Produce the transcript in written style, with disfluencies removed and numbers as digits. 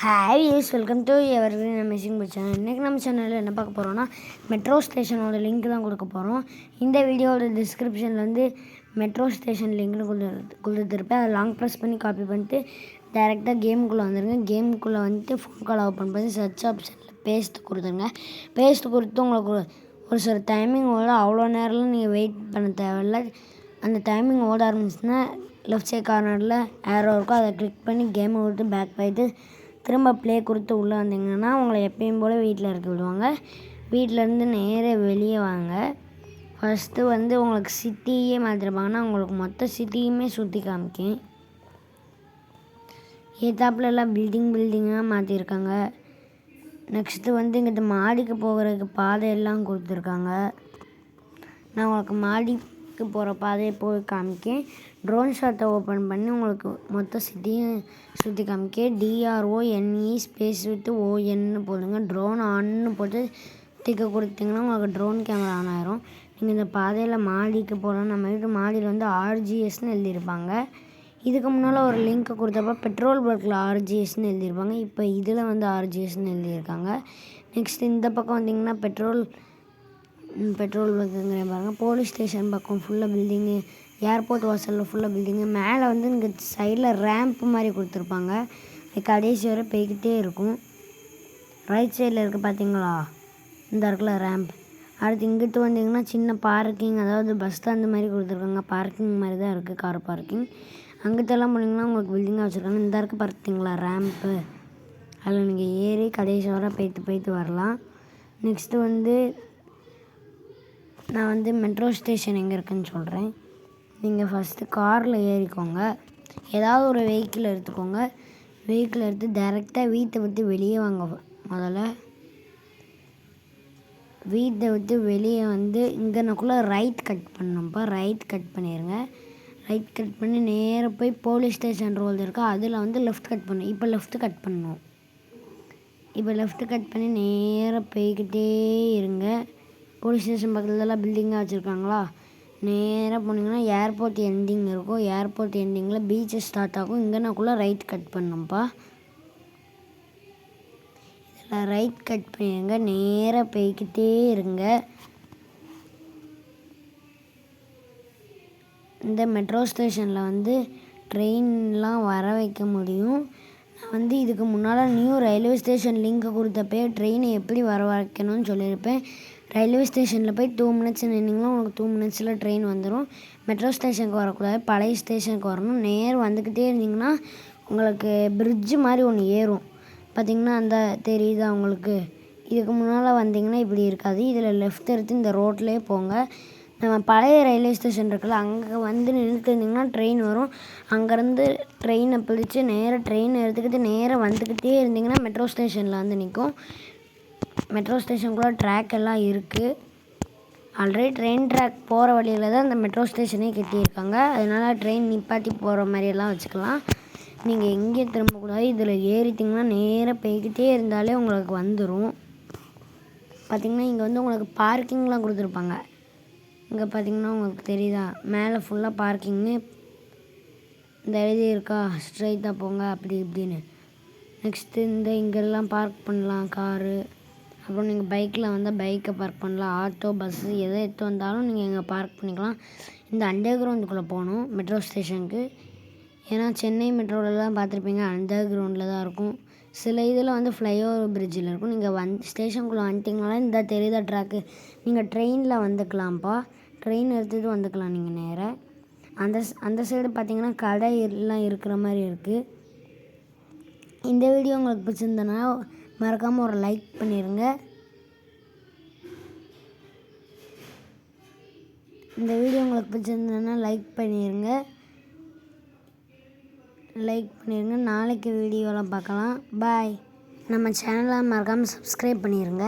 Hi use welcome to evergreen amazing book channel. இன்றைக்கி நம்ம சேனலில் என்ன பார்க்க போகிறோன்னா மெட்ரோ ஸ்டேஷனோட லிங்க் தான் கொடுக்க போகிறோம். இந்த வீடியோவோட டிஸ்கிரிப்ஷனில் வந்து மெட்ரோ ஸ்டேஷன் லிங்க்னு கொடுத்துருப்பேன். அதை லாங் ப்ரெஸ் பண்ணி காப்பி பண்ணிட்டு டேரெக்டாக கேமுக்குள்ளே வந்துடுங்க. கேமுக்குள்ளே வந்துட்டு ஃபோன் கால் ஓப்பன் பண்ணி சர்ச் ஆப்ஷனில் பேஸ்ட் கொடுத்துருங்க. பேஸ்ட் கொடுத்து உங்களுக்கு ஒரு சில டைமிங் ஓட அவ்வளோ நேரம்லாம் நீங்கள் வெயிட் பண்ண தேவையில்லை. அந்த டைமிங் ஓட ஆரம்பிச்சுன்னா லெஃப்ட் சைட் கார்னரில் ஏரோ இருக்கும், அதை கிளிக் பண்ணி கேமை விட்டு பேக் போயிட்டு திரும்ப ப்ளே கொடுத்து உள்ளே வந்தீங்கன்னா உங்களை எப்பயும் போல் வீட்டில் இறக்கி விடுவாங்க. வீட்டிலேருந்து நேராக வெளியே வாங்க. ஃபஸ்ட்டு வந்து உங்களுக்கு சிட்டியே மாற்றிருப்பாங்கன்னா உங்களுக்கு மொத்த சிட்டியுமே சுற்றி காமிக்கேன். ஏத்தாப்பில் எல்லாம் பில்டிங்காக மாற்றிருக்காங்க. நெக்ஸ்ட்டு வந்து இங்கிட்ட மாடிக்கு போகிறதுக்கு பாதையெல்லாம் கொடுத்துருக்காங்க. நான் உங்களுக்கு மாடிக்கு போகிற பாதையை போய் காமிக்கேன். ட்ரோன் ஷாட்டை ஓப்பன் பண்ணி உங்களுக்கு மொத்த சிட்டியும் சுற்றி காமிக்கேன். DRONE ஸ்பேஸ் விட்டு ONன்னு போடுங்க. ட்ரோன் ஆன்னு போட்டு டிக்க கொடுத்தீங்கன்னா உங்களுக்கு ட்ரோன் கேமரா ஆன் ஆயிரும். நீங்கள் இந்த பாதையில் மாடிக்கு போகலாம். நம்ம வீட்டு மாடியில் வந்து RGSன்னு எழுதியிருப்பாங்க. இதுக்கு முன்னால் ஒரு லிங்க்கை கொடுத்தப்ப பெட்ரோல் பங்க்கில் RGSன்னு எழுதியிருப்பாங்க. இப்போ இதில் வந்து RGSன்னு எழுதியிருக்காங்க. நெக்ஸ்ட் இந்த பக்கம் வந்திங்கன்னா பெட்ரோல் பங்க்குங்கிற பாருங்கள். போலீஸ் ஸ்டேஷன் பக்கம் ஃபுல்லாக பில்டிங்கு, ஏர்போர்ட் வாசலில் ஃபுல்லாக பில்டிங்கு. மேலே வந்து இங்கே சைடில் ரேம்ப் மாதிரி கொடுத்துருப்பாங்க. கடைசி வரை போய்கிட்டே இருக்கும். ரைட் சைடில் இருக்குது பார்த்தீங்களா, இந்த இடத்துல ரேம்ப். அடுத்து இங்கிட்டு வந்தீங்கன்னா சின்ன பார்க்கிங், அதாவது பஸ் ஸ்டாண்டு மாதிரி கொடுத்துருக்காங்க. பார்க்கிங் மாதிரி தான் இருக்குது, கார் பார்க்கிங். அங்கிட்டெல்லாம் போனீங்கன்னா உங்களுக்கு பில்டிங்காக வச்சுருக்காங்க. இந்த இருக்குது பார்த்தீங்களா ரேம்ப்பு, அதில் நீங்கள் ஏறி கடைசி வரை போய்த்து வரலாம். நெக்ஸ்ட்டு வந்து நான் வந்து மெட்ரோ ஸ்டேஷன் எங்கே இருக்குதுன்னு சொல்கிறேன். நீங்கள் ஃபஸ்ட்டு காரில் ஏறிக்கோங்க. ஏதாவது ஒரு வெஹிக்கிள் எடுத்துக்கோங்க. வெஹிக்கிள் எடுத்து டைரெக்டாக வீட்டை விட்டு வெளியே வாங்க. முதல்ல வீட்டை விட்டு வெளியே வந்து இங்கனக்குள்ளே ரைட் கட் பண்ணோம்ப்பா. ரைட் கட் பண்ணிடுங்க. ரைட் கட் பண்ணி நேராக போய் போலீஸ் ஸ்டேஷன் ரோடு இருக்கா, அதில் வந்து லெஃப்ட் கட் பண்ணணும். இப்போ லெஃப்ட்டு கட் பண்ணணும். இப்போ லெஃப்ட்டு கட் பண்ணி நேராக போய்கிட்டே இருங்க. போலீஸ் ஸ்டேஷன் பக்கத்துலலாம் பில்டிங்காக வச்சுருக்காங்களா, நேராக போனீங்கன்னா ஏர்போர்ட் எண்டிங் இருக்கும். ஏர்போர்ட் எண்டிங்கில் பீச்சு ஸ்டார்ட் ஆகும். இங்கேனாக்குள்ளே ரைட் கட் பண்ணோம்ப்பா. இதில் ரைட் கட் பண்ணிடுங்க. நேராக போய்கிட்டே இருங்க. இந்த மெட்ரோ ஸ்டேஷனில் வந்து ட்ரெயின்லாம் வர வைக்க முடியும். நான் வந்து இதுக்கு முன்னால் நியூ ரயில்வே ஸ்டேஷன் லிங்க் கொடுத்தப்பே ட்ரெயினை எப்படி வர வைக்கணும்னு சொல்லியிருப்பேன். ரயில்வே ஸ்டேஷனில் போய் 2 மினிட்ஸ் நின்னிங்கன்னா உங்களுக்கு 2 மினிட்ஸில் ட்ரெயின் வந்துடும். மெட்ரோ ஸ்டேஷனுக்கு வரக்கூடாது, பழைய ஸ்டேஷனுக்கு வரணும். வந்துக்கிட்டே இருந்தீங்கன்னா உங்களுக்கு பிரிட்ஜு மாதிரி ஒன்று ஏறும் பார்த்திங்கன்னா, அந்த தெரியுதா உங்களுக்கு. இதுக்கு முன்னால் வந்தீங்கன்னா இப்படி இருக்காது. இதில் லெஃப்ட் எடுத்து இந்த ரோட்லேயே போங்க. நம்ம பழைய ரயில்வே ஸ்டேஷன் இருக்குல்ல, அங்கே வந்து நின்றுட்டு இருந்திங்கன்னா ட்ரெயின் வரும். அங்கேருந்து ட்ரெயினை பிடிச்சி நேராக ட்ரெயின் எடுத்துக்கிட்டு நேராக வந்துக்கிட்டே இருந்திங்கன்னா மெட்ரோ ஸ்டேஷனில் வந்து நிற்கும். மெட்ரோ ஸ்டேஷனுக்குள்ளே ட்ராக் எல்லாம் இருக்குது. ஆல்ரெடி ட்ரெயின் ட்ராக் போகிற வழியில் தான் இந்த மெட்ரோ ஸ்டேஷனே கட்டியிருக்காங்க. அதனால் ட்ரெயின் நிப்பாட்டி போகிற மாதிரியெல்லாம் வச்சுக்கலாம். நீங்கள் எங்கேயும் திரும்பக்கூடாது. இதில் ஏறிட்டிங்கன்னா நேராக போய்கிட்டே இருந்தாலே உங்களுக்கு வந்துடும். பார்த்திங்கன்னா இங்கே வந்து உங்களுக்கு பார்க்கிங்லாம் கொடுத்துருப்பாங்க. இங்கே பார்த்திங்கன்னா உங்களுக்கு தெரியுதா, மேலே ஃபுல்லாக பார்க்கிங்கு இந்த எழுதி இருக்கா, ஸ்ட்ரைட்டாக போங்க அப்படி இப்படின்னு. நெக்ஸ்ட்டு இந்த இங்கெல்லாம் பார்க் பண்ணலாம் காரு. அப்புறம் நீங்கள் பைக்கில் வந்தால் பைக்கை பார்க் பண்ணலாம். ஆட்டோ, பஸ்ஸு எதை எடுத்து வந்தாலும் நீங்கள் இங்கே பார்க் பண்ணிக்கலாம். இந்த அண்டர் கிரவுண்டுக்குள்ளே போகணும் மெட்ரோ ஸ்டேஷனுக்கு. ஏன்னா சென்னை மெட்ரோலலாம் பார்த்துருப்பீங்க, அண்டர் கிரவுண்டில் தான் இருக்கும். சில இதில் வந்து ஃப்ளைஓவர் பிரிட்ஜில் இருக்கும். நீங்கள் ஸ்டேஷனுக்குள்ளே வந்துட்டிங்கனால இந்த தெரியுதா ட்ராக்கு, நீங்கள் ட்ரெயினில் வந்துக்கலாம்ப்பா. ட்ரெயின் எடுத்துகிட்டு வந்துக்கலாம் நீங்கள் நேராக. அந்த சைடு பார்த்திங்கன்னா கடை எல்லாம் இருக்கிற மாதிரி இருக்குது. இந்த வீடியோ உங்களுக்கு பிடிச்சிருந்தனா மறக்காமல் ஒரு லைக் பண்ணிடுங்க. இந்த வீடியோ உங்களுக்கு பிடிச்சிருந்ததுன்னா லைக் பண்ணிடுங்க. நாளைக்கு வீடியோலாம் பார்க்கலாம். பாய். நம்ம சேனலை மறக்காமல் சப்ஸ்கிரைப் பண்ணிடுங்க.